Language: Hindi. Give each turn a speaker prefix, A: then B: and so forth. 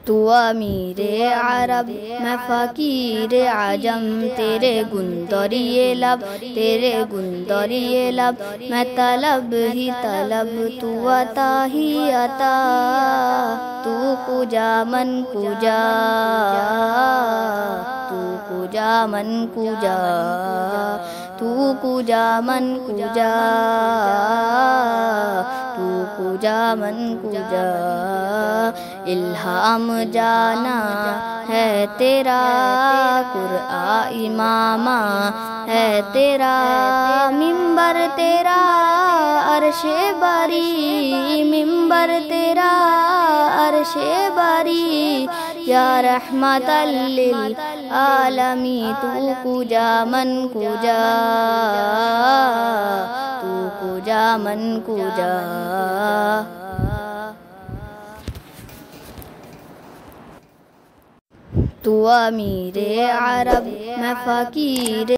A: तू अमीरे अरब मैं फ़कीर आजम, तेरे गुंदरिए लब तेरे गुंदरिए लब, मैं तलब ही तलब तू अता ही अता। तू कुजा मन कुजा, तू कुजा मन कुजा, तू कुजा मन कुजा, तू कुजा मन कुजा। इल्हाम जाना है तेरा, कुरआ इमामा है तेरा, मिंबर तेरा अर्शे बारी, मिंबर तेरा अर्शे बारी। या रहमतल लिल आलमी तू कुजा मन कुजा, तू कुजा मन कुजा। तू अमीरे अरब मैं फ़कीर